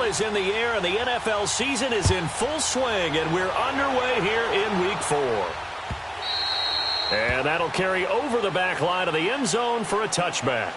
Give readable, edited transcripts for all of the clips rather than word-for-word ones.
is in the air, and the NFL season is in full swing, and we're underway here in Week 4. And that'll carry over the back line of the end zone for a touchback.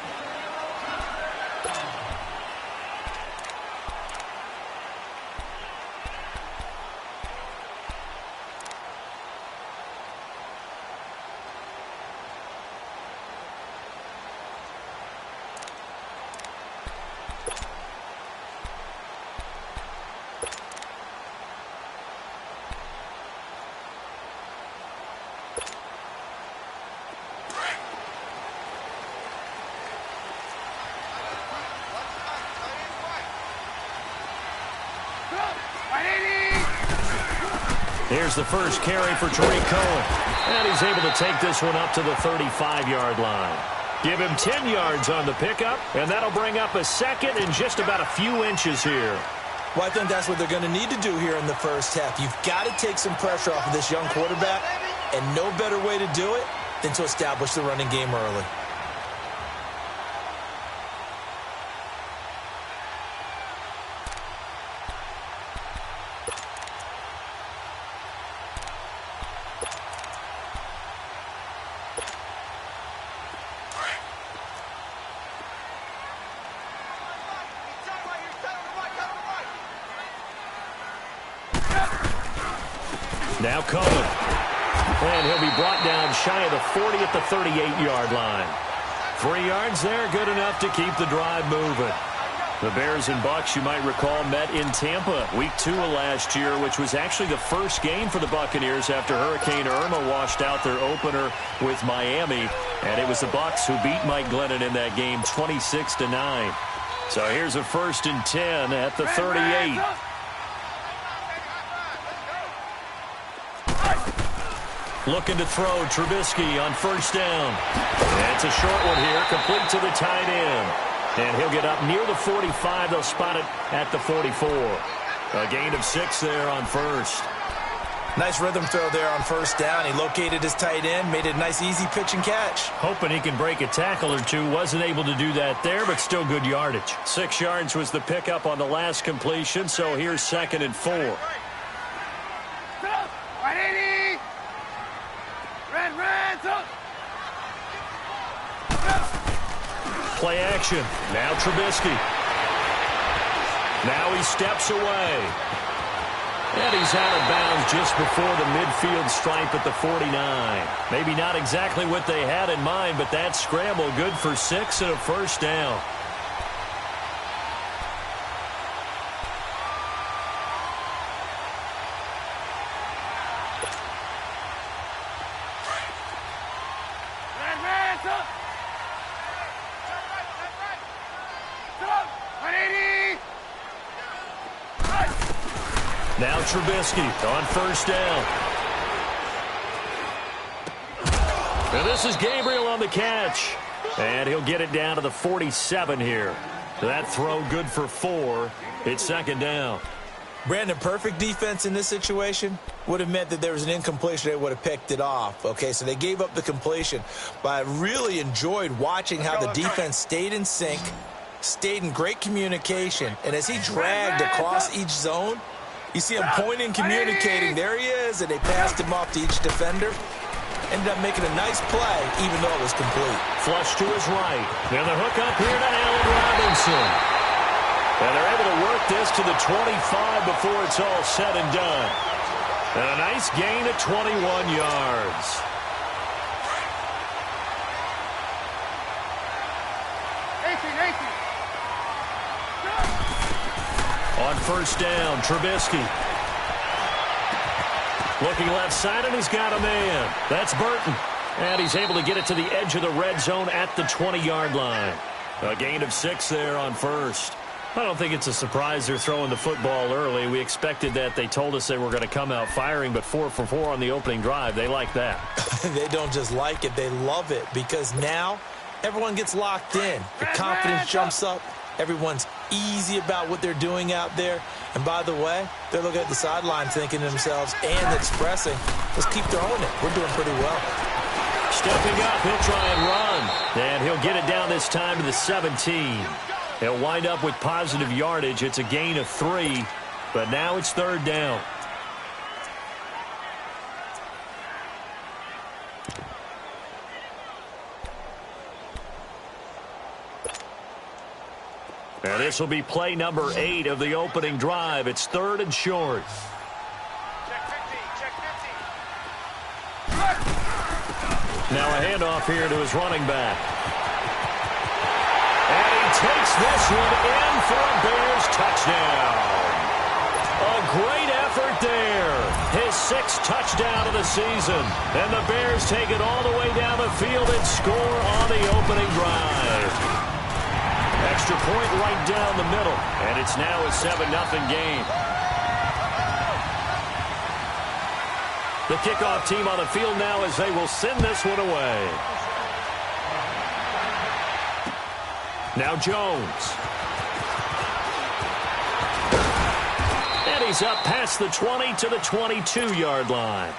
Here's the first carry for Tariq Cohen. And he's able to take this one up to the 35-yard line. Give him 10 yards on the pickup, and that'll bring up a second in just about a few inches here. Well, I think that's what they're going to need to do here in the first half. You've got to take some pressure off of this young quarterback, and no better way to do it than to establish the running game early. Now Cohen. And he'll be brought down shy of the 40 at the 38-yard line. 3 yards there, good enough to keep the drive moving. The Bears and Bucs, you might recall, met in Tampa Week 2 of last year, which was actually the first game for the Buccaneers after Hurricane Irma washed out their opener with Miami. And it was the Bucs who beat Mike Glennon in that game 26-9. So here's a 1st and 10 at the 38. Looking to throw, Trubisky on 1st down. It's a short one here, complete to the tight end. And he'll get up near the 45. They'll spot it at the 44. A gain of 6 there on 1st. Nice rhythm throw there on 1st down. He located his tight end, made it a nice easy pitch and catch. Hoping he can break a tackle or two. Wasn't able to do that there, but still good yardage. 6 yards was the pickup on the last completion, so here's 2nd and 4. Play action. Now Trubisky. Now he steps away. And he's out of bounds just before the midfield stripe at the 49. Maybe not exactly what they had in mind, but that scramble good for 6 and a 1st down. Now Trubisky on 1st down. And this is Gabriel on the catch. And he'll get it down to the 47 here. That throw good for 4. It's 2nd down. Brandon, perfect defense in this situation would have meant that there was an incompletion. They would have picked it off. Okay, so they gave up the completion. But I really enjoyed watching how the defense stayed in sync, stayed in great communication. And as he dragged across each zone, you see him pointing, communicating. There he is, and they passed him off to each defender. Ended up making a nice play, even though it was complete. Flush to his right. Now the hook up here to Allen Robinson. And they're able to work this to the 25 before it's all said and done. And a nice gain of 21 yards. On 1st down, Trubisky. Looking left side, and he's got a man. That's Burton. And he's able to get it to the edge of the red zone at the 20-yard line. A gain of 6 there on 1st. I don't think it's a surprise they're throwing the football early. We expected that. They told us they were going to come out firing, but 4 for 4 on the opening drive. They like that. They don't just like it. They love it, because now everyone gets locked in. The confidence jumps up. Everyone's easy about what they're doing out there. And by the way, they're looking at the sideline thinking to themselves and expressing, let's keep throwing it. We're doing pretty well. Stepping up, he'll try and run. And he'll get it down this time to the 17. He'll wind up with positive yardage. It's a gain of 3, but now it's 3rd down. And this will be play number 8 of the opening drive. It's 3rd and short. Now a handoff here to his running back. And he takes this one in for a Bears touchdown. A great effort there. His 6th touchdown of the season. And the Bears take it all the way down the field and score on the opening drive. Extra point right down the middle. And it's now a 7-0 game. The kickoff team on the field now as they will send this one away. Now Jones. And he's up past the 20 to the 22-yard line.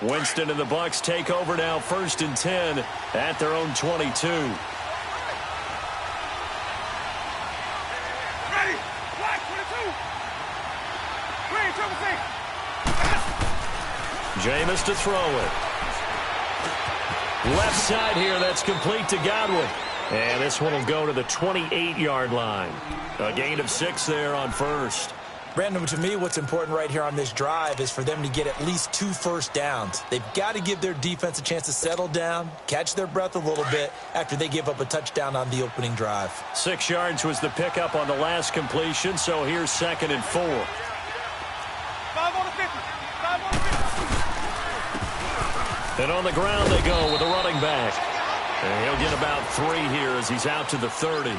Winston and the Bucs take over now, 1st and 10 at their own 22. Ready? Black 22. Jameis to throw it. Left side here, that's complete to Godwin. And this one will go to the 28-yard line. A gain of 6 there on 1st. Brandon, to me, what's important right here on this drive is for them to get at least 2 first downs. They've got to give their defense a chance to settle down, catch their breath a little bit after they give up a touchdown on the opening drive. 6 yards was the pickup on the last completion, so here's 2nd and 4. 5 on the 50. 5 on the 50. And on the ground they go with a running back. And he'll get about 3 here as he's out to the 30.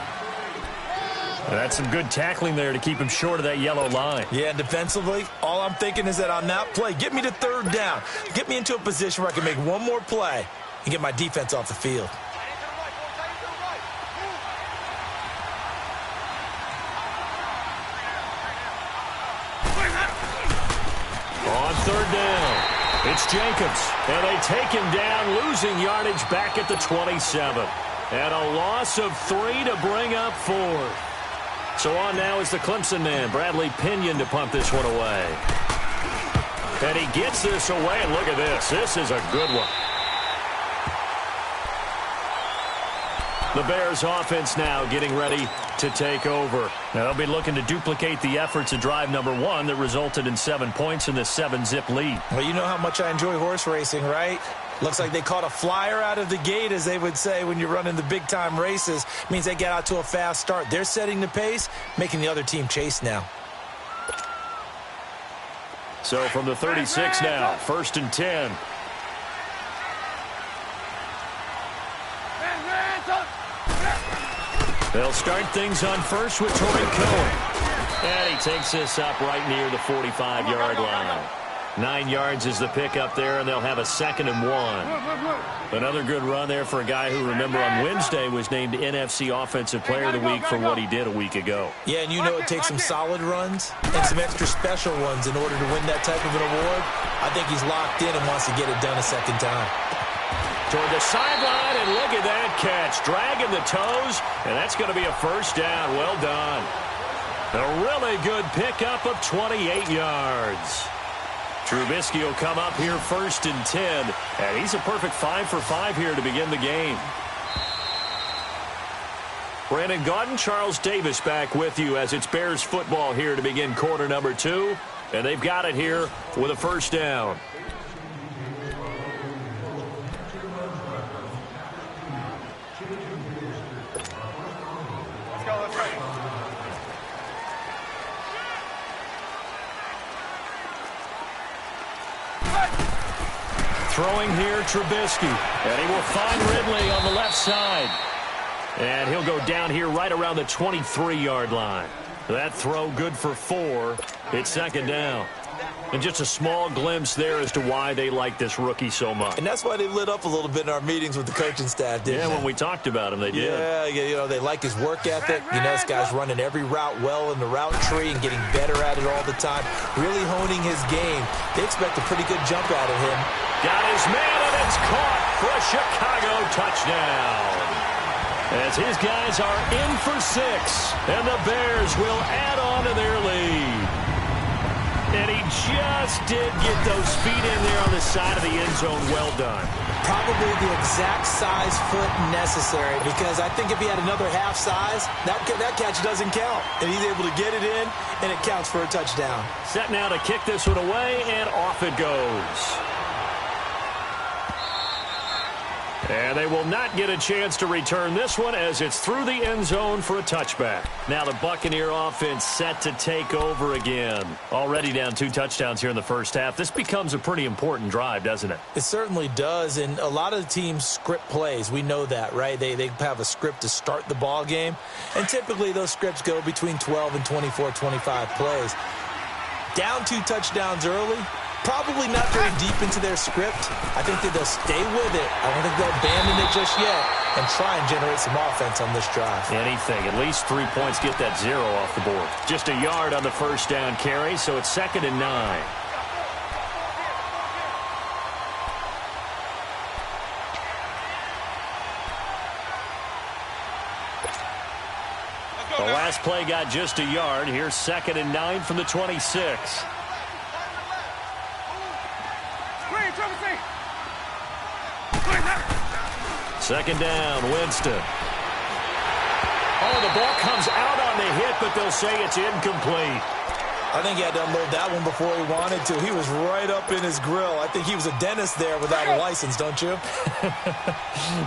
And that's some good tackling there to keep him short of that yellow line. Yeah, and defensively, all I'm thinking is that on that play, get me to 3rd down. Get me into a position where I can make one more play and get my defense off the field. On 3rd down, it's Jacobs. And they take him down, losing yardage back at the 27. And a loss of 3 to bring up 4. So on now is the Clemson man, Bradley Pinion, to punt this one away. And he gets this away, and look at this. This is a good one. The Bears offense now getting ready to take over. Now they'll be looking to duplicate the efforts of drive number 1 that resulted in 7 points in this 7-zip lead. Well, you know how much I enjoy horse racing, right? Looks like they caught a flyer out of the gate, as they would say when you're running the big-time races. Means they get out to a fast start. They're setting the pace, making the other team chase now. So from the 36 now, 1st and 10. They'll start things on 1st with Torrey Cohen. And he takes this up right near the 45-yard line. 9 yards is the pickup there, and they'll have a 2nd and 1. Another good run there for a guy who, remember, on Wednesday was named NFC Offensive Player of the Week for what he did a week ago. Yeah, and you know it takes some solid runs and some extra special ones in order to win that type of an award. I think he's locked in and wants to get it done a 2nd time. Toward the sideline, and look at that catch. Dragging the toes, and that's going to be a 1st down. Well done. A really good pickup of 28 yards. Trubisky will come up here 1st and 10, and he's a perfect 5 for 5 here to begin the game. Brandon Gaudin, Charles Davis back with you as it's Bears football here to begin quarter number 2, and they've got it here with a 1st down. Let's go, let's go. Throwing here, Trubisky. And he will find Ridley on the left side. And he'll go down here right around the 23-yard line. That throw good for 4. It's 2nd down. And just a small glimpse there as to why they like this rookie so much. And that's why they lit up a little bit in our meetings with the coaching staff, didn't they? Yeah, when we talked about him, they did. Yeah, you know, they like his work ethic. You know, this guy's running every route well in the route tree and getting better at it all the time, really honing his game. They expect a pretty good jump out of him. Got his man, and it's caught for a Chicago touchdown. As his guys are in for 6, and the Bears will add on to their lead. And he just did get those feet in there on the side of the end zone. Well done. Probably the exact size foot necessary, because I think if he had another half size, that catch doesn't count. And he's able to get it in, and it counts for a touchdown. Set now to kick this one away, and off it goes. And they will not get a chance to return this one as it's through the end zone for a touchback. Now the Buccaneer offense set to take over again. Already down 2 touchdowns here in the first half. This becomes a pretty important drive, doesn't it? It certainly does, and a lot of the teams script plays. We know that, right? They have a script to start the ball game, and typically those scripts go between 12 and 24, 25 plays. Down 2 touchdowns early, probably not very deep into their script. I think that they'll stay with it. I don't think they'll abandon it just yet and try and generate some offense on this drive. Anything. At least 3 points, get that 0 off the board. Just a yard on the first down carry, so it's 2nd and 9. The last play got just a yard. Here's 2nd and 9 from the 26. Second down, Winston. Oh, the ball comes out on the hit, but they'll say it's incomplete. I think he had to unload that one before he wanted to. He was right up in his grill. I think he was a dentist there without a license, don't you?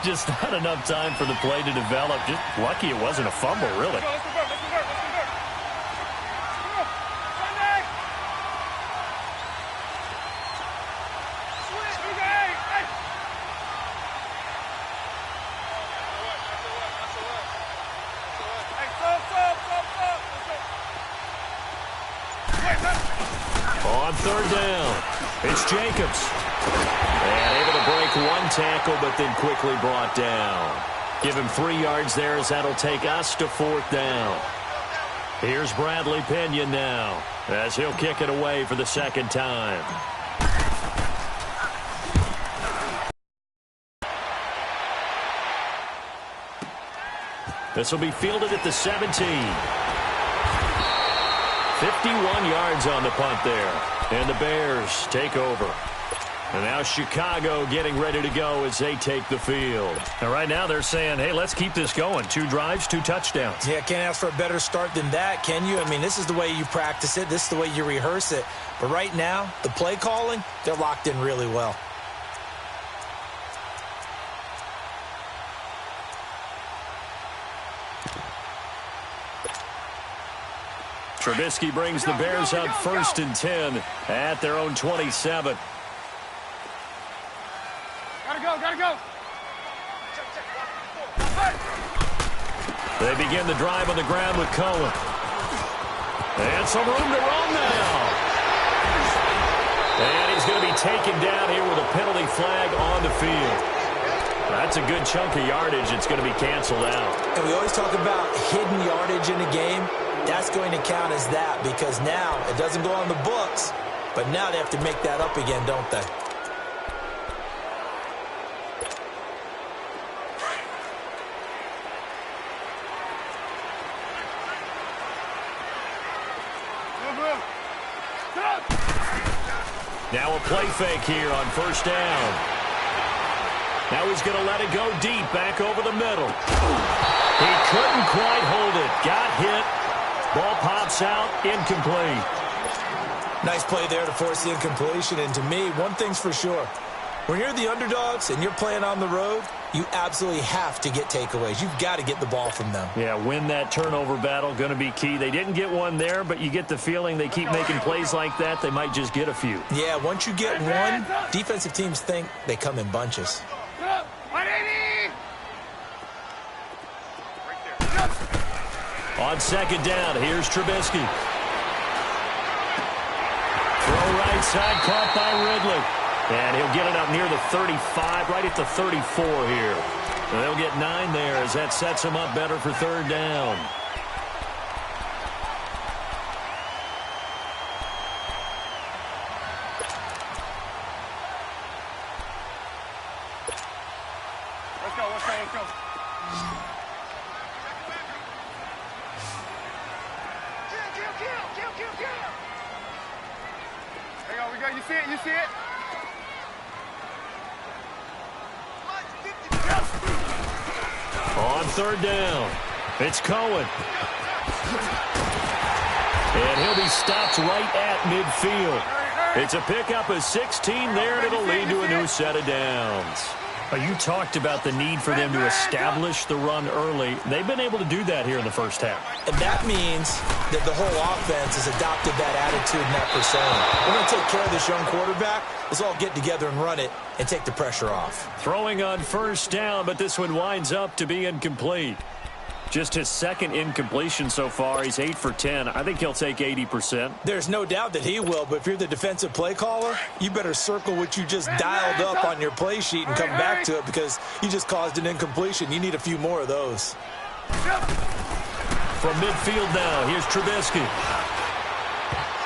Just not enough time for the play to develop. Just lucky it wasn't a fumble, really. On 3rd down, it's Jacobs. And able to break 1 tackle, but then quickly brought down. Give him 3 yards there, as that'll take us to 4th down. Here's Bradley Pinion now, as he'll kick it away for the 2nd time. This will be fielded at the 17. 51 yards on the punt there. And the Bears take over. And now Chicago getting ready to go as they take the field. And right now they're saying, hey, let's keep this going. 2 drives, 2 touchdowns. Yeah, can't ask for a better start than that, can you? I mean, this is the way you practice it. This is the way you rehearse it. But right now, the play calling, they're locked in really well. Trubisky brings the Bears up 1st and 10 at their own 27. Gotta go. They begin the drive on the ground with Cohen. And some room to run now. And he's going to be taken down here with a penalty flag on the field. That's a good chunk of yardage. It's going to be canceled out. And we always talk about hidden yardage in a game. That's going to count as that, because now it doesn't go on the books, but now they have to make that up again, don't they? Now a play fake here on 1st down. Now he's going to let it go deep, back over the middle. He couldn't quite hold it. Got hit. Ball pops out, incomplete. Nice play there to force the incompletion. And to me, one thing's for sure. When you're the underdogs and you're playing on the road, you absolutely have to get takeaways. You've got to get the ball from them. Yeah, win that turnover battle, going to be key. They didn't get one there, but you get the feeling they keep making plays like that, they might just get a few. Yeah, once you get one, defensive teams think they come in bunches. On 2nd down, here's Trubisky. Throw right side, caught by Ridley. And he'll get it up near the 35, right at the 34 here. And they'll get 9 there as that sets them up better for third down. Let's go, let's go, let's go. There you go, we go. You see it, you see it? On third down, it's Cohen. And he'll be stopped right at midfield. It's a pickup of 16 there, and it'll lead to a new set of downs. You talked about the need for them to establish the run early. They've been able to do that here in the first half. And that means that the whole offense has adopted that attitude and that persona. We're going to take care of this young quarterback. Let's all get together and run it and take the pressure off. Throwing on first down, but this one winds up to be incomplete. Just his second incompletion so far. He's 8 for 10. I think he'll take 80%. There's no doubt that he will, but if you're the defensive play caller, you better circle what you just dialed up on your play sheet and come back to it because you just caused an incompletion. You need a few more of those. From midfield now, here's Trubisky.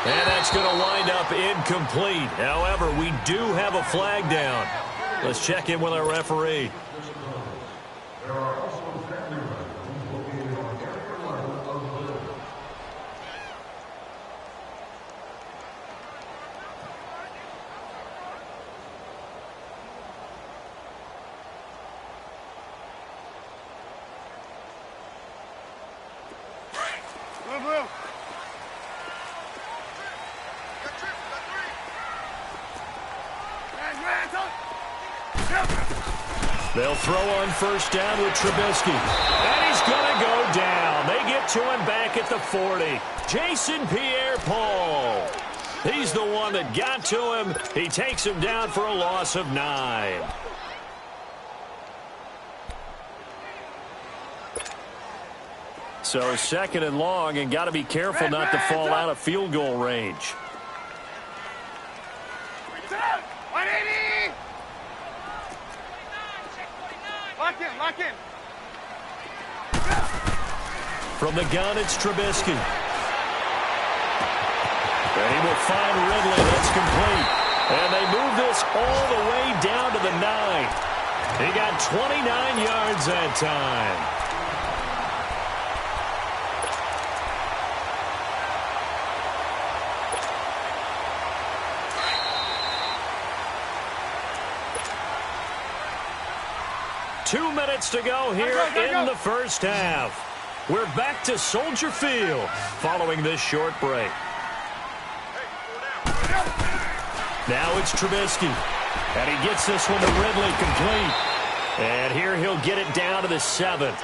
And that's going to wind up incomplete. However, we do have a flag down. Let's check in with our referee. Blue. They'll throw on first down with Trubisky. And he's going to go down. They get to him back at the 40. Jason Pierre-Paul. He's the one that got to him. He takes him down for a loss of 9. So second and long, and got to be careful not to fall out of field goal range. 180! Lock in. From the gun, it's Trubisky. And he will find Ridley. That's complete. And they move this all the way down to the 9. He got 29 yards that time. Two minutes to go here in the first half. We're back to Soldier Field following this short break. Now it's Trubisky. And he gets this one to Ridley complete. And here he'll get it down to the 7th.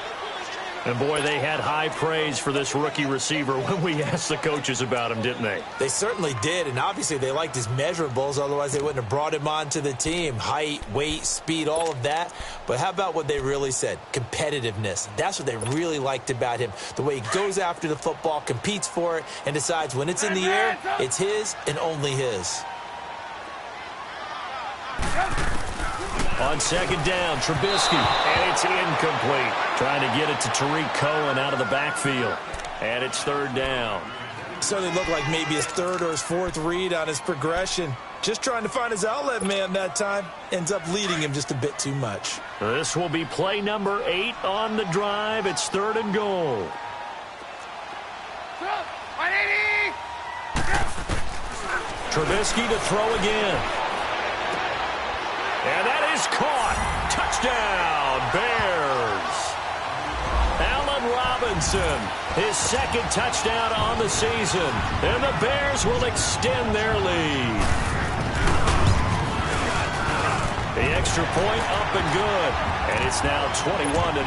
And, boy, they had high praise for this rookie receiver when we asked the coaches about him, didn't they? They certainly did, and obviously they liked his measurables. Otherwise, they wouldn't have brought him onto the team. Height, weight, speed, all of that. But how about what they really said? Competitiveness. That's what they really liked about him. The way he goes after the football, competes for it, and decides when it's in the air, it's his and only his. On second down, Trubisky, and it's incomplete. Trying to get it to Tariq Cohen out of the backfield. And it's third down. So they look like maybe his third or his fourth read on his progression. Just trying to find his outlet man that time. Ends up leading him just a bit too much. This will be play number 8 on the drive. It's third and goal. 180! Trubisky to throw again. And that is caught. Touchdown, Bears. Allen Robinson, his second touchdown on the season. And the Bears will extend their lead. The extra point up and good. And it's now 21-0.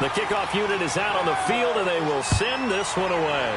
The kickoff unit is out on the field, and they will send this one away.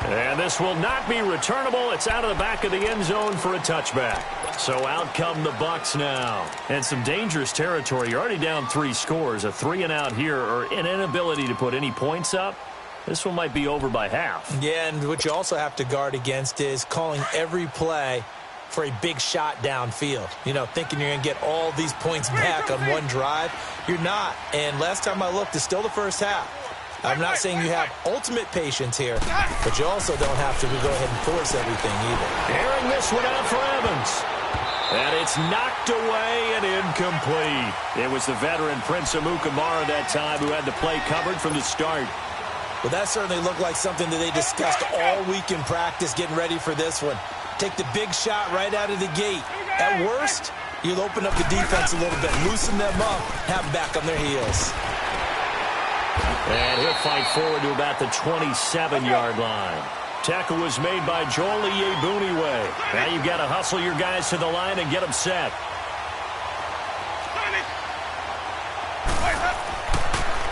And this will not be returnable. It's out of the back of the end zone for a touchback. So out come the Bucs now. And some dangerous territory. You're already down 3 scores. A 3-and-out here or an inability to put any points up. This one might be over by half. Yeah, and what you also have to guard against is calling every play for a big shot downfield. You know, thinking you're going to get all these points back on one drive. You're not. And last time I looked, it's still the first half. I'm not saying you have ultimate patience here, but you also don't have to go ahead and force everything either. Airing this one out for Evans. And it's knocked away and incomplete. It was the veteran Prince Amukamara that time who had the play covered from the start. Well, that certainly looked like something that they discussed all week in practice getting ready for this one. Take the big shot right out of the gate. At worst, you'll open up the defense a little bit, loosen them up, have them back on their heels. And he'll fight forward to about the 27-yard line. Tackle was made by Joel Iyebuniwe. Now you've got to hustle your guys to the line and get them set.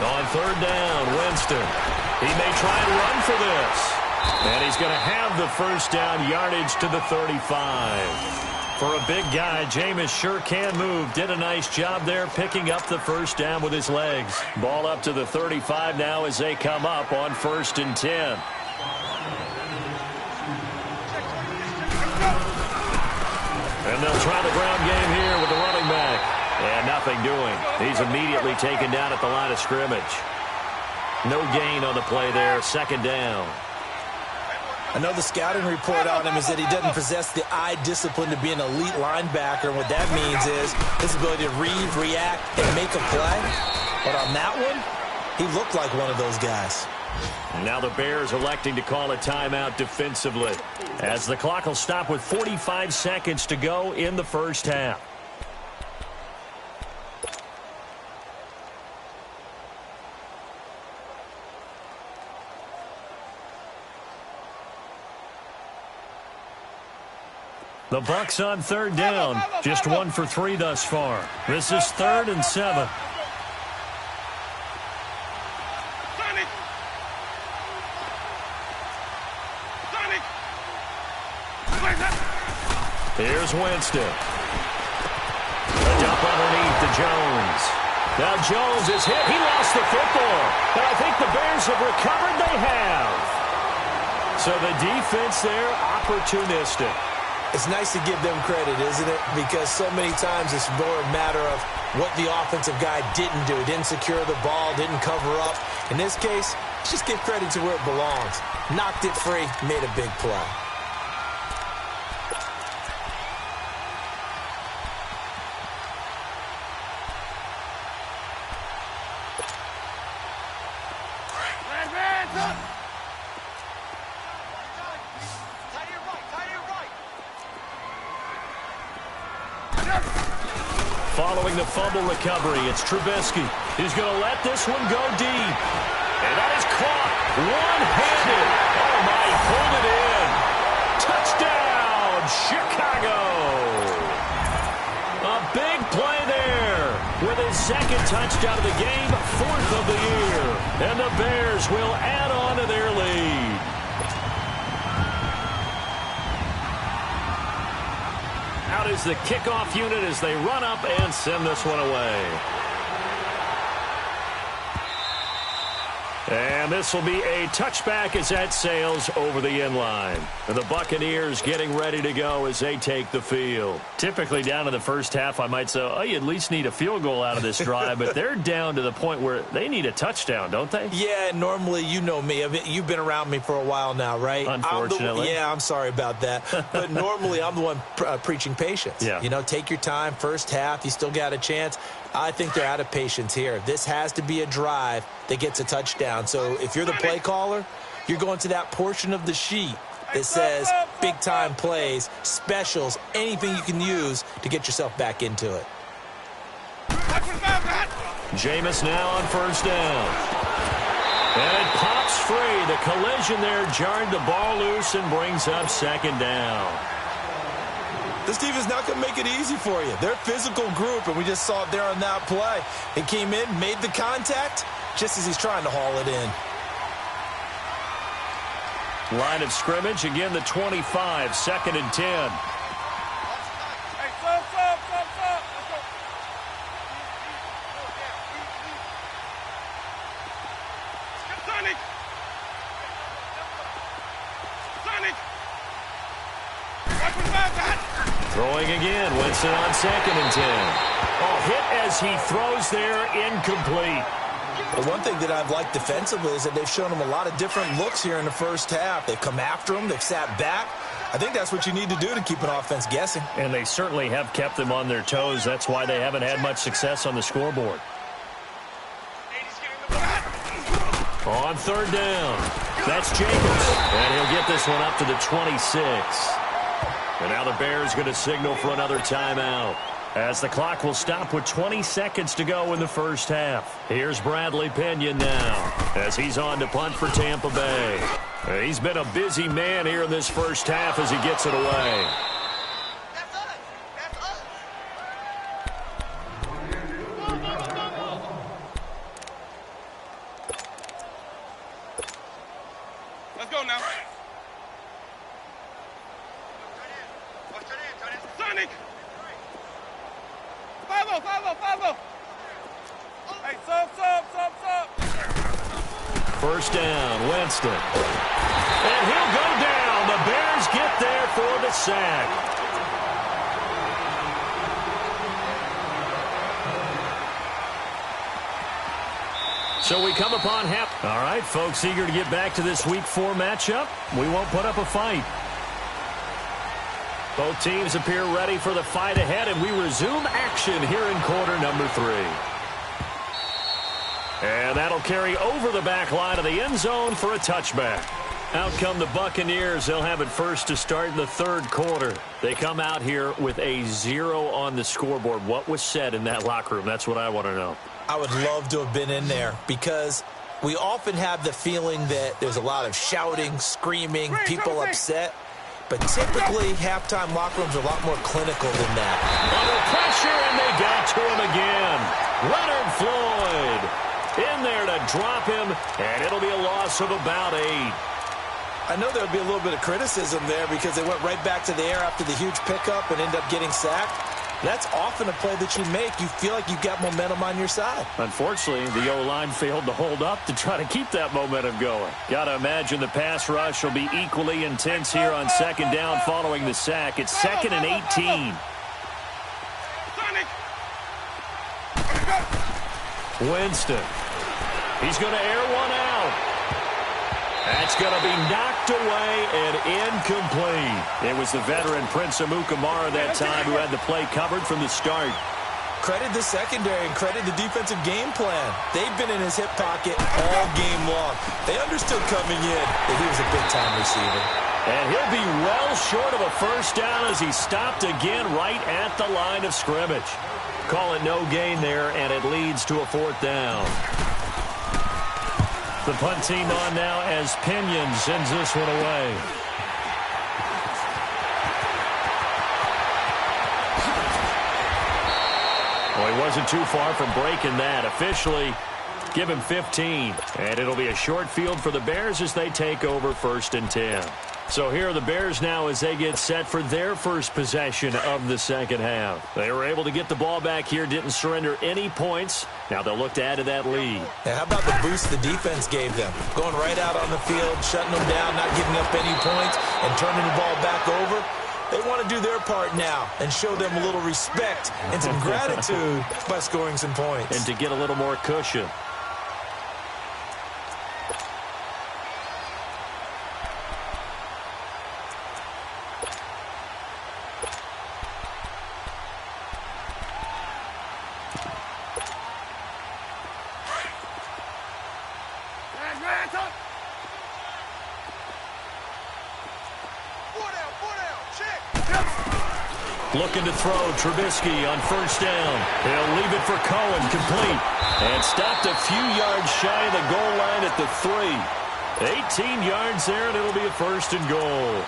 On third down, Winston. He may try and run for this. And he's going to have the first down yardage to the 35. For a big guy, Jameis sure can move. Did a nice job there picking up the first down with his legs. Ball up to the 35 now as they come up on 1st and 10. And they'll try the ground game here with the running back. And nothing doing. He's immediately taken down at the line of scrimmage. No gain on the play there. 2nd down. I know the scouting report on him is that he doesn't possess the eye discipline to be an elite linebacker. And what that means is his ability to read, react, and make a play. But on that one, he looked like one of those guys. Now the Bears electing to call a timeout defensively, as the clock will stop with 45 seconds to go in the first half. The Bucs on 3rd down. Just 1 for 3 thus far. This is 3rd and 7. Here's Winston. A dump underneath to Jones. Now Jones is hit. He lost the football. But I think the Bears have recovered. They have. So the defense there, opportunistic. It's nice to give them credit, isn't it? Because so many times it's more a matter of what the offensive guy didn't do. Didn't secure the ball, didn't cover up. In this case, just give credit to where it belongs. Knocked it free, made a big play. Following the fumble recovery, it's Trubisky. He's going to let this one go deep. And that is caught one-handed. Oh, my, he pulled it in. Touchdown, Chicago. A big play there with his 2nd touchdown of the game, 4th of the year. And the Bears will add on to their lead. Out is the kickoff unit as they run up and send this one away. And this will be a touchback as that sails over the end line. And the Buccaneers getting ready to go as they take the field. Typically down in the first half, I might say, oh, you at least need a field goal out of this drive. But they're down to the point where they need a touchdown, don't they? Yeah, normally, you know me. I mean, you've been around me for a while now, right? Unfortunately. I'm sorry about that. But normally, I'm the one preaching patience. Yeah. You know, take your time. First half, you still got a chance. I think they're out of patience here. This has to be a drive that gets a touchdown. So if you're the play caller, you're going to that portion of the sheet that says big-time plays, specials, anything you can use to get yourself back into it. Jameis now on 1st down. And it pops free. The collision there jarred the ball loose and brings up 2nd down. This team is not going to make it easy for you. They're a physical group, and we just saw it there on that play. He came in, made the contact, just as he's trying to haul it in. Line of scrimmage, again the 25, 2nd and 10. Hey, sub. Let's go. Sonic. Watch with that. Throwing again, Winston on 2nd and 10. Oh, hit as he throws there, incomplete. The one thing that I've liked defensively is that they've shown him a lot of different looks here in the first half. They've come after him. They've sat back. I think that's what you need to do to keep an offense guessing. And they certainly have kept them on their toes. That's why they haven't had much success on the scoreboard. On 3rd down, that's Jacobs. And he'll get this one up to the 26. And now the Bears going to signal for another timeout, as the clock will stop with 20 seconds to go in the first half. Here's Bradley Pinion now, as he's on to punt for Tampa Bay. He's been a busy man here in this first half as he gets it away. Let's go now. Sonic. 5-0. Hey, sub. 1st down, Winston. And he'll go down. The Bears get there for the sack. So we come upon half. All right, folks, eager to get back to this Week 4 matchup. We won't put up a fight. Both teams appear ready for the fight ahead, and we resume action here in quarter number 3. And that'll carry over the back line of the end zone for a touchback. Out come the Buccaneers. They'll have it first to start in the 3rd quarter. They come out here with a 0 on the scoreboard. What was said in that locker room? That's what I want to know. I would love to have been in there, because we often have the feeling that there's a lot of shouting, screaming, people upset. But typically, halftime locker rooms are a lot more clinical than that. Under pressure, and they got to him again. Leonard Floyd in there to drop him, and it'll be a loss of about 8. I know there'll be a little bit of criticism there because they went right back to the air after the huge pickup and ended up getting sacked. That's often a play that you make. You feel like you've got momentum on your side. Unfortunately, the O-line failed to hold up to try to keep that momentum going. Got to imagine the pass rush will be equally intense here on 2nd down following the sack. It's 2nd and 18. Winston. He's going to air one out. That's going to be knocked away and incomplete. It was the veteran Prince Amukamara that time who had the play covered from the start. Credit the secondary and credit the defensive game plan. They've been in his hip pocket all game long. They understood coming in that he was a big-time receiver. And he'll be well short of a 1st down as he stopped again right at the line of scrimmage. Call it no gain there, and it leads to a 4th down. The punt team on now as Pinion sends this one away. Well, he wasn't too far from breaking that. Officially, give him 15. And it'll be a short field for the Bears as they take over 1st and 10. So here are the Bears now as they get set for their first possession of the 2nd half. They were able to get the ball back here, didn't surrender any points. Now they'll look to add to that lead. Yeah, how about the boost the defense gave them? Going right out on the field, shutting them down, not giving up any points, and turning the ball back over. They want to do their part now and show them a little respect and some gratitude by scoring some points. And to get a little more cushion. Looking to throw, Trubisky on 1st down. He'll leave it for Cohen, complete. And stopped a few yards shy of the goal line at the 3. 18 yards there, and it'll be a 1st and goal.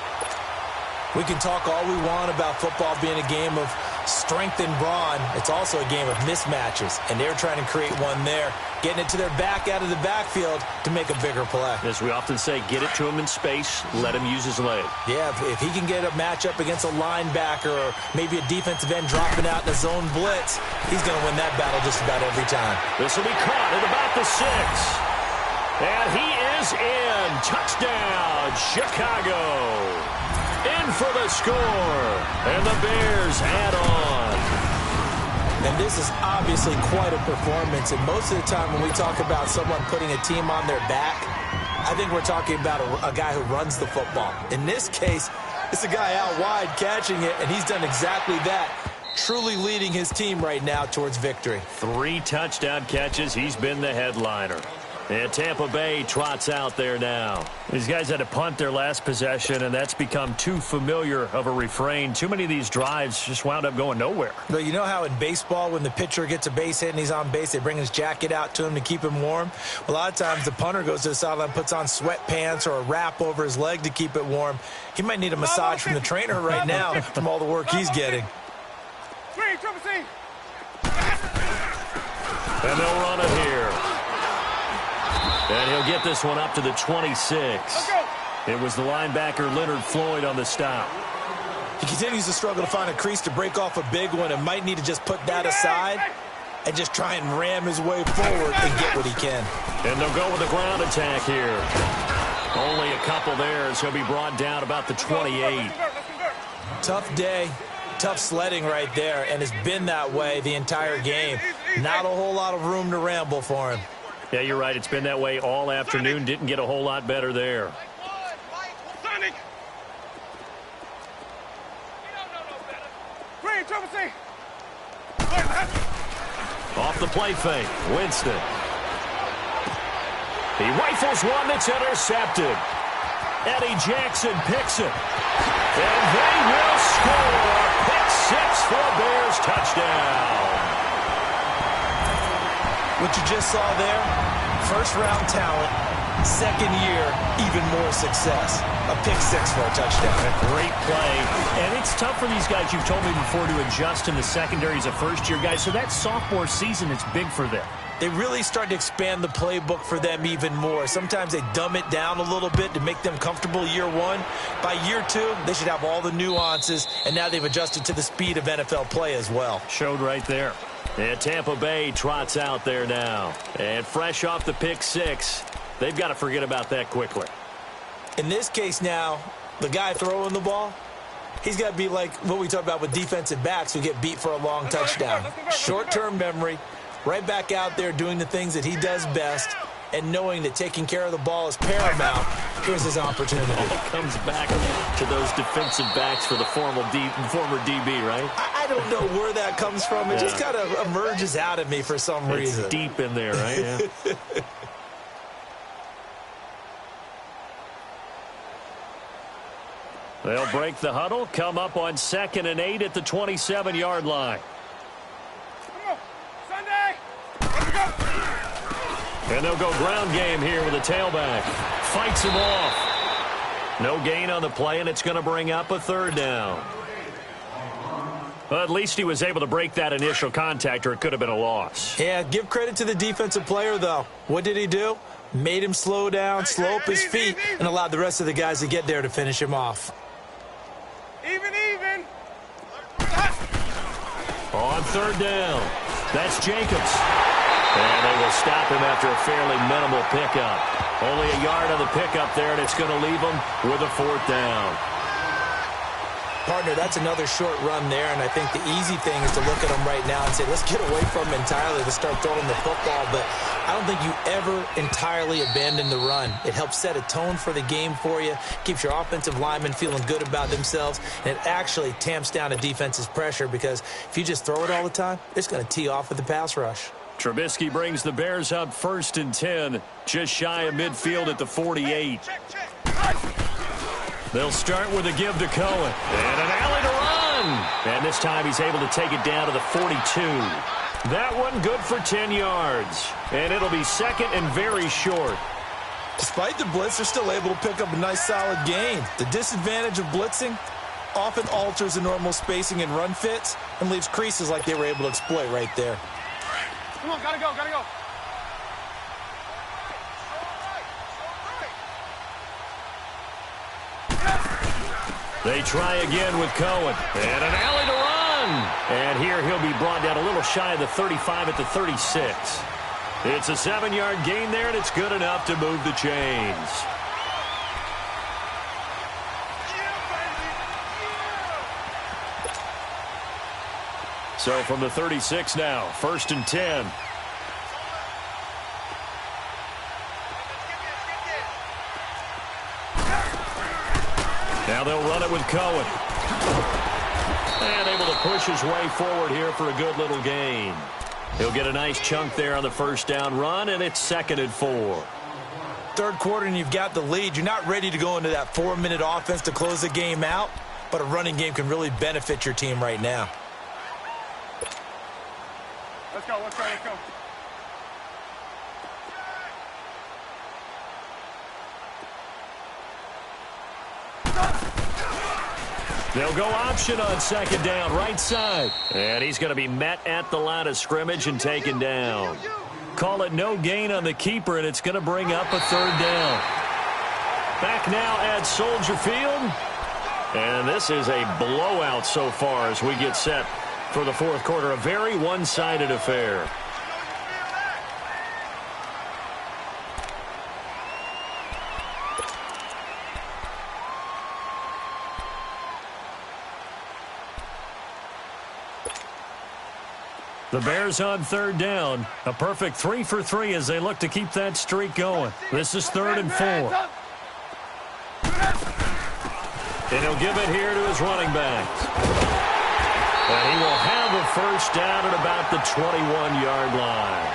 We can talk all we want about football being a game of strength and brawn. It's also a game of mismatches, and they're trying to create one there, getting it to their back out of the backfield to make a bigger play. As we often say, get it to him in space, let him use his leg. Yeah, if he can get a matchup against a linebacker or maybe a defensive end dropping out in a zone blitz, he's going to win that battle just about every time. This will be caught at about the 6. And he is in. Touchdown, Chicago. In for the score. And the Bears add on. And this is obviously quite a performance. And most of the time when we talk about someone putting a team on their back, I think we're talking about a guy who runs the football. In this case, it's a guy out wide catching it, and he's done exactly that, truly leading his team right now towards victory. 3 touchdown catches. He's been the headliner. And Tampa Bay trots out there now. These guys had to punt their last possession, and that's become too familiar of a refrain. Too many of these drives just wound up going nowhere. But you know how in baseball, when the pitcher gets a base hit and he's on base, they bring his jacket out to him to keep him warm? A lot of times the punter goes to the sideline, puts on sweatpants or a wrap over his leg to keep it warm. He might need a massage from the trainer right now from all the work he's getting. And they'll run it here. And he'll get this one up to the 26. It was the linebacker Leonard Floyd on the stop. He continues to struggle to find a crease to break off a big one and might need to just put that aside and just try and ram his way forward and get what he can. And they'll go with a ground attack here. Only a couple there, so he'll be brought down about the 28. Tough day, tough sledding right there, and it's been that way the entire game. Not a whole lot of room to ramble for him. Yeah, you're right. It's been that way all afternoon. Didn't get a whole lot better there. Off the play fake, Winston. He rifles one that's intercepted. Eddie Jackson picks it. And they will score. Pick 6 for a Bears touchdown. What you just saw there, first-round talent, second year, even more success. A pick 6 for a touchdown. A great play. And it's tough for these guys, you've told me before, to adjust in the secondary as a first-year guy. So that sophomore season is big for them. They really start to expand the playbook for them even more. Sometimes they dumb it down a little bit to make them comfortable year 1. By year 2, they should have all the nuances, and now they've adjusted to the speed of NFL play as well. Showed right there. And Tampa Bay trots out there now. And fresh off the pick 6, they've got to forget about that quickly. In this case now, the guy throwing the ball, he's got to be like what we talk about with defensive backs who get beat for a long touchdown. Short-term memory, right back out there doing the things that he does best, and knowing that taking care of the ball is paramount. Here's his opportunity. It comes back to those defensive backs for the former DB, right? I don't know where that comes from. It just kind of emerges out of me for some reason. It's deep in there, right? Yeah. They'll break the huddle, come up on 2nd and 8 at the 27-yard line. And they'll go ground game here with a tailback. Fights him off. No gain on the play, and it's going to bring up a 3rd down. Well, at least he was able to break that initial contact, or it could have been a loss. Yeah, give credit to the defensive player, though. What did he do? Made him slow down, slow up his feet, and allowed the rest of the guys to get there to finish him off. Even. On 3rd down, that's Jacobs. And they will stop him after a fairly minimal pickup. Only a yard on the pickup there, and it's going to leave him with a 4th down. Partner, that's another short run there, and I think the easy thing is to look at him right now and say, let's get away from him entirely to start throwing the football, but I don't think you ever entirely abandon the run. It helps set a tone for the game for you, keeps your offensive linemen feeling good about themselves, and it actually tamps down a defense's pressure because if you just throw it all the time, it's going to tee off with the pass rush. Trubisky brings the Bears up 1st and 10, just shy of midfield at the 48. They'll start with a give to Cohen. And an alley to run. And this time he's able to take it down to the 42. That one good for 10 yards. And it'll be 2nd and very short. Despite the blitz, they're still able to pick up a nice solid gain. The disadvantage of blitzing, often alters the normal spacing and run fits and leaves creases like they were able to exploit right there. Come on, gotta go, gotta go. They try again with Cohen. And an alley to run. And here he'll be brought down a little shy of the 35 at the 36. It's a 7-yard gain there, and it's good enough to move the chains. So from the 36 now, 1st and 10. Now they'll run it with Cohen. And able to push his way forward here for a good little gain. He'll get a nice chunk there on the first down run, and it's 2nd and 4. Third quarter and you've got the lead. You're not ready to go into that 4-minute offense to close the game out, but a running game can really benefit your team right now. Let's go, let's go, let's go. They'll go option on 2nd down, right side. And he's going to be met at the line of scrimmage and taken down. Call it no gain on the keeper, and it's going to bring up a 3rd down. Back now at Soldier Field. And this is a blowout so far as we get set for the 4th quarter. A very one-sided affair. The Bears on 3rd down. A perfect 3 for 3 as they look to keep that streak going. This is 3rd and 4. And he'll give it here to his running back. And he will have a first down at about the 21-yard line.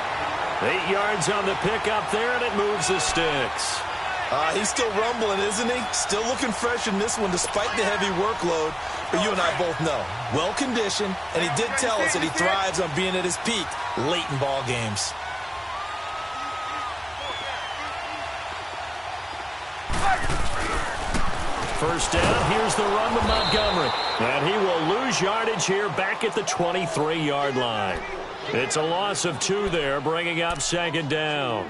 8 yards on the pickup there, and it moves the sticks. He's still rumbling, isn't he? Still looking fresh in this one despite the heavy workload. But you and I both know, well-conditioned, and he did tell us that he thrives on being at his peak late in ball games. First down, here's the run to Montgomery. And he will lose yardage here back at the 23-yard line. It's a loss of 2 there, bringing up 2nd down.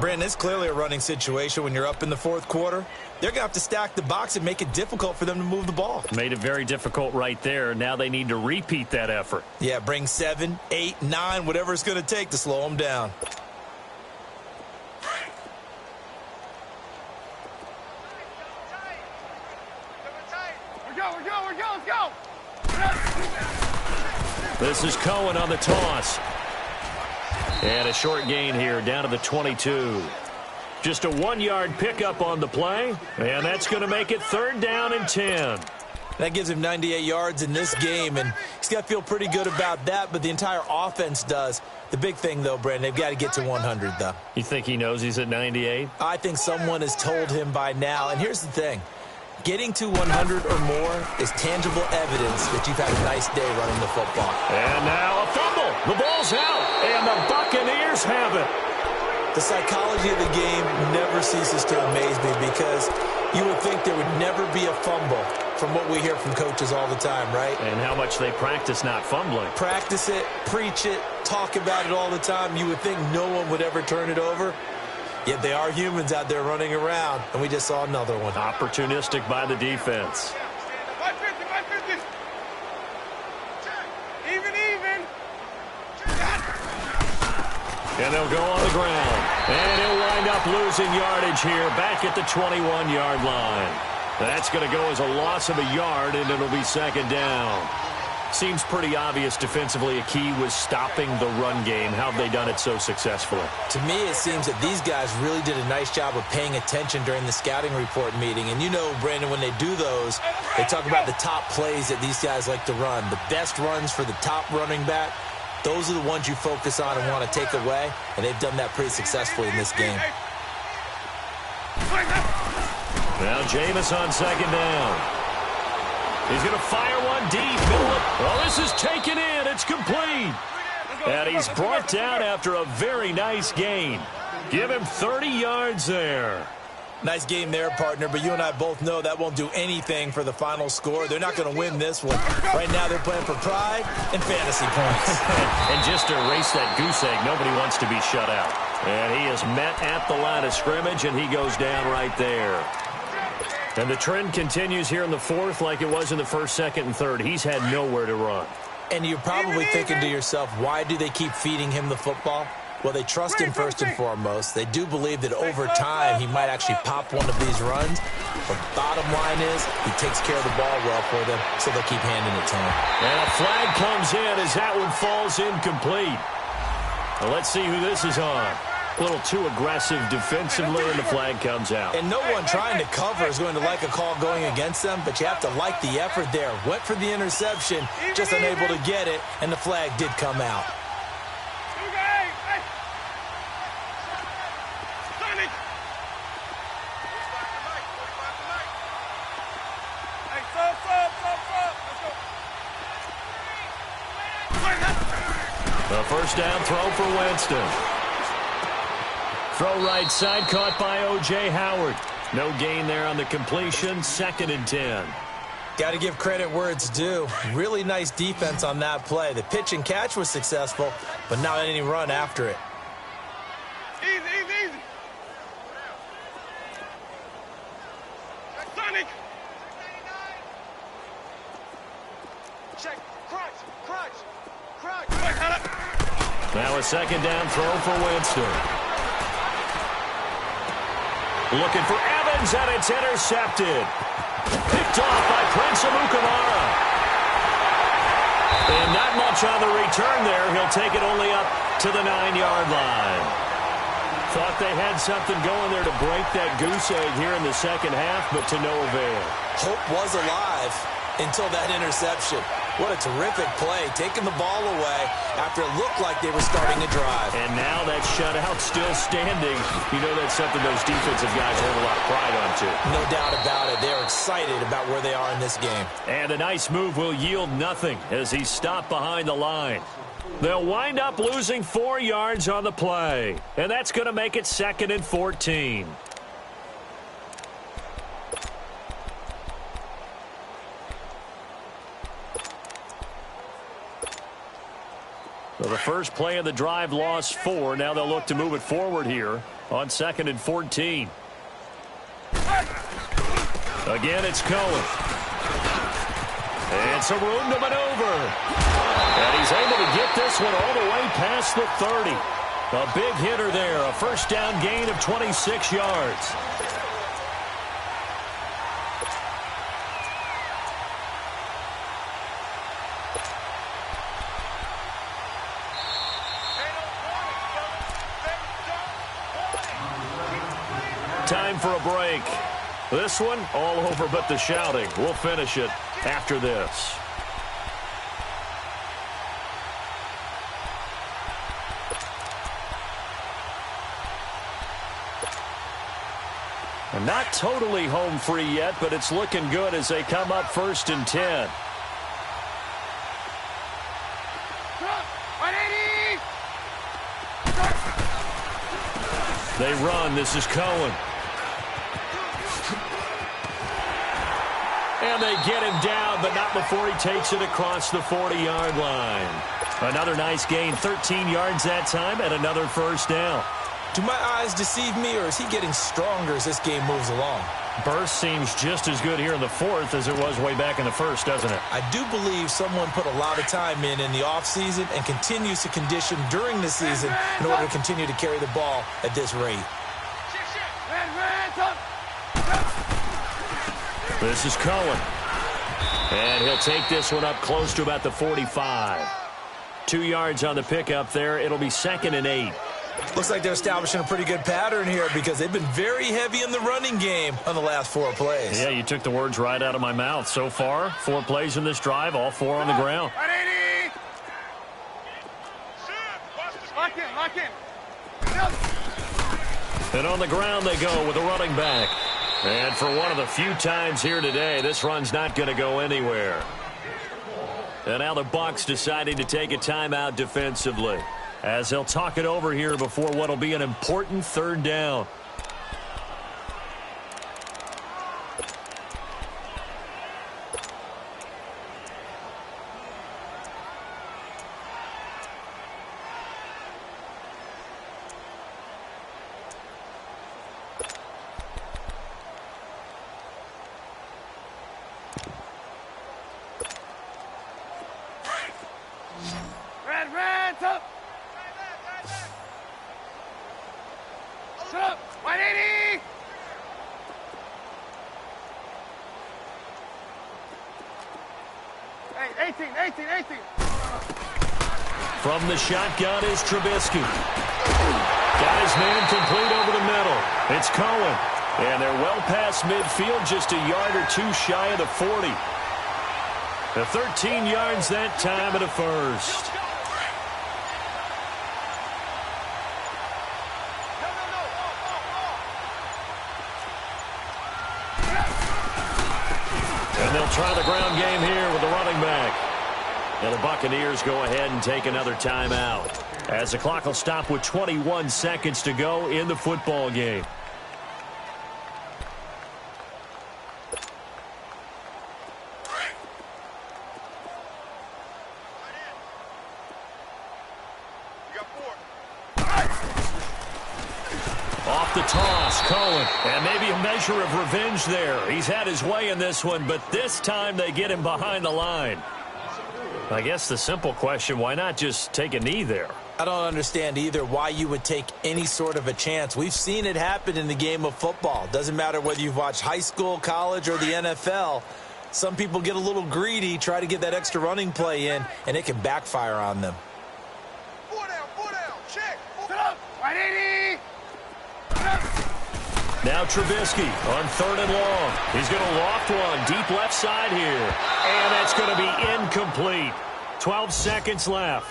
Brandon, it's clearly a running situation when you're up in the 4th quarter. They're going to have to stack the box and make it difficult for them to move the ball. Made it very difficult right there. Now they need to repeat that effort. Yeah, bring 7, 8, 9, whatever it's going to take to slow them down. Let's go. This is Cohen on the toss. And a short gain here down to the 22. Just a 1-yard pickup on the play, and that's going to make it 3rd down and 10. That gives him 98 yards in this game, and he's got to feel pretty good about that, but the entire offense does. The big thing, though, Brandon, they've got to get to 100, though. You think he knows he's at 98? I think someone has told him by now, and here's the thing. Getting to 100 or more is tangible evidence that you've had a nice day running the football. And now a fumble. The ball's out, and the Buccaneers have it. The psychology of the game never ceases to amaze me because you would think there would never be a fumble from what we hear from coaches all the time, right? And how much they practice not fumbling. Practice it, preach it, talk about it all the time. You would think no one would ever turn it over. Yet they are humans out there running around, and we just saw another one. Opportunistic by the defense. 550, 550. Even. And they'll go on the ground. And he'll wind up losing yardage here back at the 21-yard line. That's going to go as a loss of a yard, and it'll be 2nd down. Seems pretty obvious defensively a key was stopping the run game. How have they done it so successfully? To me, it seems that these guys really did a nice job of paying attention during the scouting report meeting. And you know, Brandon, when they do those, they talk about the top plays that these guys like to run. The best runs for the top running back, those are the ones you focus on and want to take away. And they've done that pretty successfully in this game. Now Jameis on 2nd down. He's going to fire one deep. Well, this is taken in. It's complete. And he's brought down after a very nice gain. Give him 30 yards there. Nice game there, partner, but you and I both know that won't do anything for the final score. They're not going to win this one. Right now they're playing for pride and fantasy points. And just to erase that goose egg, nobody wants to be shut out. And he is met at the line of scrimmage, and he goes down right there. And the trend continues here in the fourth like it was in the first, second, and third. He's had nowhere to run. And you're probably thinking to yourself, why do they keep feeding him the football? Well, they trust him first and foremost. They do believe that over time he might actually pop one of these runs. But bottom line is he takes care of the ball well for them, so they'll keep handing it to him. And a flag comes in as that one falls incomplete. Well, let's see who this is on. A little too aggressive defensively, and the flag comes out. And no one trying to cover is going to like a call going against them, but you have to like the effort there. Went for the interception, just unable to get it, and the flag did come out. The first down throw for Winston. Throw right side, caught by O.J. Howard. No gain there on the completion, 2nd and 10. Got to give credit where it's due. Really nice defense on that play. The pitch and catch was successful, but not any run after it. Easy. Sonic. Check. Crunch. Now a 2nd down throw for Winston. Looking for Evans, and it's intercepted. Picked off by Prince Amukamara. And not much on the return there. He'll take it only up to the 9-yard line. Thought they had something going there to break that goose egg here in the second half, but to no avail. Hope was alive until that interception. What a terrific play, taking the ball away after it looked like they were starting a drive. And now that shutout still standing. You know that's something those defensive guys hold a lot of pride on, too. No doubt about it. They're excited about where they are in this game. And a nice move will yield nothing as he's stopped behind the line. They'll wind up losing 4 yards on the play. And that's going to make it 2nd and 14. So the first play of the drive lost 4. Now they'll look to move it forward here on 2nd and 14. Again, it's Cohen. And some room to maneuver. And he's able to get this one all the way past the 30. A big hitter there. A first down gain of 26 yards. Time for a break. This one all over but the shouting. We'll finish it after this. And not totally home free yet, but it's looking good as they come up 1st and 10. They run. This is Cohen. And they get him down, but not before he takes it across the 40-yard line. Another nice gain, 13 yards that time, and another first down. Do my eyes deceive me, or is he getting stronger as this game moves along? Burst seems just as good here in the fourth as it was way back in the first, doesn't it? I do believe someone put a lot of time in the offseason and continues to condition during the season in order to continue to carry the ball at this rate. This is Cohen. And he'll take this one up close to about the 45. 2 yards on the pickup there. It'll be 2nd and 8. Looks like they're establishing a pretty good pattern here because they've been very heavy in the running game on the last 4 plays. Yeah, you took the words right out of my mouth. So far, 4 plays in this drive, all 4 on the ground. Lock in. And on the ground they go with a running back. And for one of the few times here today, this run's not going to go anywhere. And now the Bucs deciding to take a timeout defensively, as they'll talk it over here before what will be an important 3rd down. Shut up. 180. Hey, 18. From the shotgun is Trubisky. Got his man complete over the middle. It's Cohen. And they're well past midfield, just a yard or two shy of the 40. The 13 yards that time at a first. And they'll try the ground game here with the running back. And the Buccaneers go ahead and take another timeout, as the clock will stop with 21 seconds to go in the football game. Off the toss, Cohen. And maybe a measure of revenge there. He's had his way in this one, but this time they get him behind the line. I guess the simple question, why not just take a knee there? I don't understand either why you would take any sort of a chance. We've seen it happen in the game of football. Doesn't matter whether you've watched high school, college, or the NFL. Some people get a little greedy, try to get that extra running play in, and it can backfire on them. 4 down, check. Shut up. 180. Now Trubisky on 3rd and long. He's going to loft one deep left side here. And that's going to be incomplete. 12 seconds left.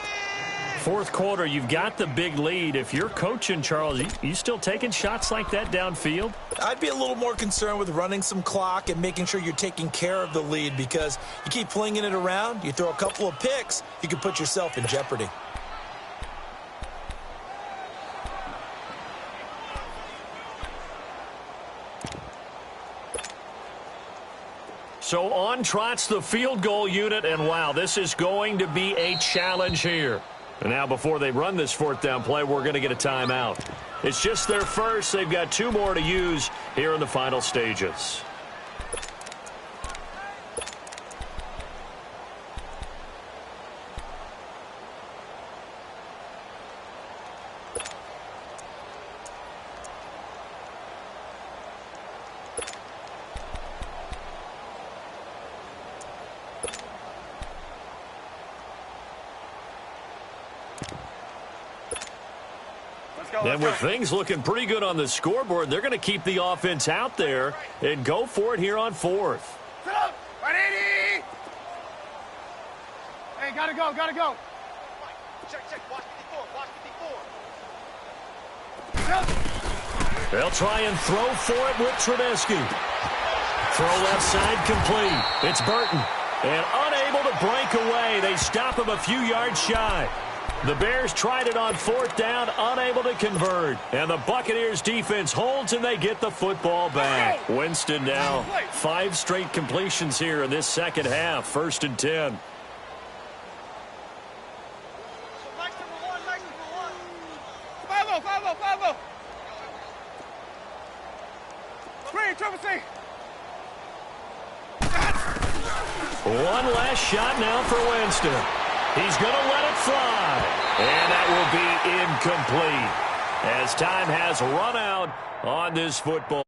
Fourth quarter, you've got the big lead. If you're coaching, Charles, you still taking shots like that downfield? I'd be a little more concerned with running some clock and making sure you're taking care of the lead, because you keep flinging it around, you throw a couple of picks, you can put yourself in jeopardy. So on trots the field goal unit, and wow, this is going to be a challenge here. And now before they run this 4th down play, we're going to get a timeout. It's just their first. They've got 2 more to use here in the final stages. And with things looking pretty good on the scoreboard, they're going to keep the offense out there and go for it here on 4th. Shut up. 180. Hey, gotta go. Check. Watch 54. Shut up. They'll try and throw for it with Trubisky. Throw left side complete. It's Burton. And unable to break away. They stop him a few yards shy. The Bears tried it on 4th down, unable to convert. And the Buccaneers defense holds, and they get the football back. Winston now 5 straight completions here in this second half. 1st and 10. Nice number one. 5-0. Screen, Triple C. One last shot now for Winston. He's going to let it fly. And that will be incomplete, as time has run out on this football.